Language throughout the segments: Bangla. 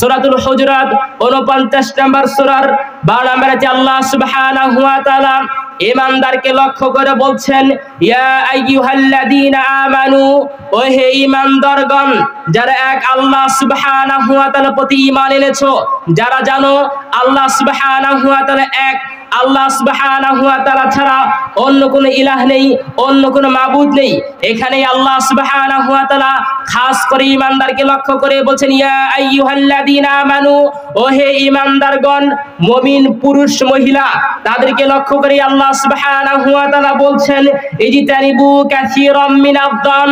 সূরাতুল হুজুরাত 49 নম্বর সূরার 12 নম্বরে আল্লাহ সুবহানাহু ওয়া তাআলা ঈমানদারকে লক্ষ্য করে বলছেন, ইয়া আইয়ুহাল্লাযীনা আমানু, ও হে ঈমানদারগণ, যারা এক আল্লাহ সুবহানাহু ওয়া তাআলার প্রতি ঈমান এনেছো, যারা জানো আল্লাহ সুবহানাহু ওয়া তাআলা এক, আল্লাহ সুবহানাহু ওয়া তাআলা ছাড়া অন্য কোনো ইলাহ নেই, অন্য কোনো মাবুদ নেই। এখানে আল্লাহ সুবহানাহু ওয়া তাআলা খাস করে ঈমানদারকে লক্ষ্য করে বলছেন, ইয়া আইয়ুহাল্লাযীনা আমানু, ও হে ঈমানদারগণ, মুমিন পুরুষ মহিলা তাদেরকে লক্ষ্য করে আল্লাহ সুবহানাহু ওয়া তাআলা বলছেন, ইজতানিবু কাসীরাম মিনায-যন,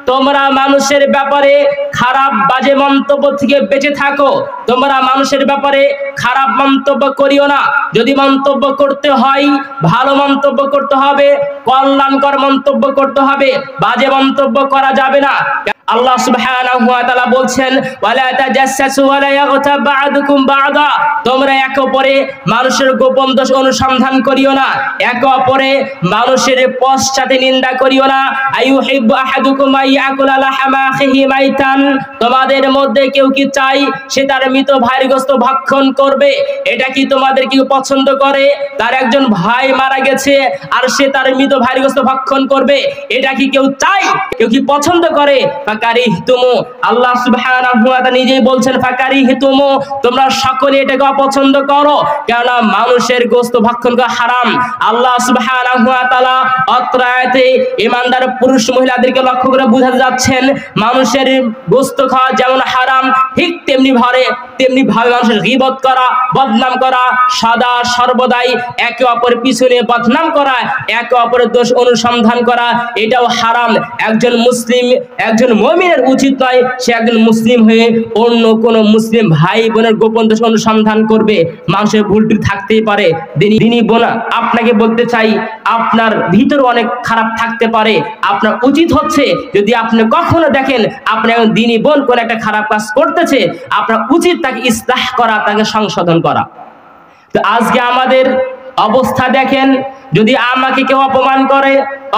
তোমরা মানুষের ব্যাপারে খারাপ বাজে মন্তব্য থেকে বেঁচে থাকো। তোমরা মানুষের ব্যাপারে খারাপ মন্তব্য করিও না। যদি মন্তব্য করতে হয় ভালো মন্তব্য করতে হবে, কল্যাণকর মন্তব্য করতে হবে, বাজে মন্তব্য করা যাবে না। আল্লাহ সুবহানাহু ওয়া তাআলা বলছেন, ওয়ালা তাজাসসু ওয়ালা ইয়াগতাব বা'দুকুম বা'দা, তোমরা একে অপরে মানুষের গোপন দোষ অনুসন্ধান করিও না, একে অপরে মানুষের পশ্চাতে নিন্দা করিও না। আইয়ুহিব্বু আহাদুকুম আইয়াকুলা লাহমা আখিহি মাইতান, তোমাদের মধ্যে কেউ কি চাই সে তার মৃত ভাইয়ের গোশত ভক্ষণ করবে? এটা কি তোমাদের কেউ পছন্দ করে? তার একজন ভাই মারা গেছে আর সে তার মৃত ভাইয়ের গোশত ভক্ষণ করবে, এটা কি কেউ চায়? কেউ কি পছন্দ করে? ফাকারিহতুমু, আল্লাহ সুবহানাহু ওয়া তাআলা নিজেই বলছেন, ফাকারিহতুমু, তোমরা সকলে এটাকে অপছন্দ করো, কেননা মানুষের গোশত ভক্ষণ করা হারাম। আল্লাহ সুবহানাহু ওয়া তাআলা অত্র আয়াতে ঈমানদার পুরুষ মহিলাদেরকে লক্ষ্য করে বোঝাতে যাচ্ছেন, মানুষের গোশত খাওয়া যেমন হারাম, ঠিক তেমনি ভাবে মানুষের গীবত করা, বদনাম করা, সদা সর্বদাই একে অপরের পিছনে বদনাম করা, একে অপরের দোষ অনুসন্ধান করা, এটাও হারাম। একজন মুসলিম, একজন মুমিনের উচিত নয় সে একজন মুসলিম হয়ে অন্য কোন মুসলিম ভাই বোনের গোপন দোষ অনুসন্ধান করবে। মানুষের ভুল থাকতেই পারে। দিনী বোন, আপনাকে বলতে চাই, আপনার ভিতরে অনেক খারাপ থাকতে পারে। আপনার উচিত হচ্ছে, যদি আপনি কখনো দেখেন আপনার দিনী বোন কোন একটা খারাপ কাজ করতেছে, আপনার উচিত তাকে ইসলাহ করা, তাকে সংশোধন করা। তো আজকে আমাদের অবস্থা দেখেন, যদি আমাকে কেউ অপমান করে,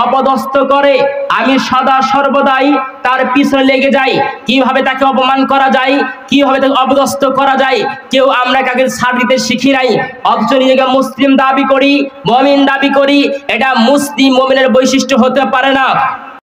অপদস্থ করে, আমি সদা সর্বদাই তার পিছনে লেগে যাই, কিভাবে তাকে অপমান করা যায়, কিভাবে তাকে অপদস্থ করা যায়। কেউ আমরা কাকে ছাড় দিতে শিখি নাই, অথচ নিজেকে মুসলিম দাবি করি, মুমিন দাবি করি। এটা মুসলিম মুমিনের বৈশিষ্ট্য হতে পারে না।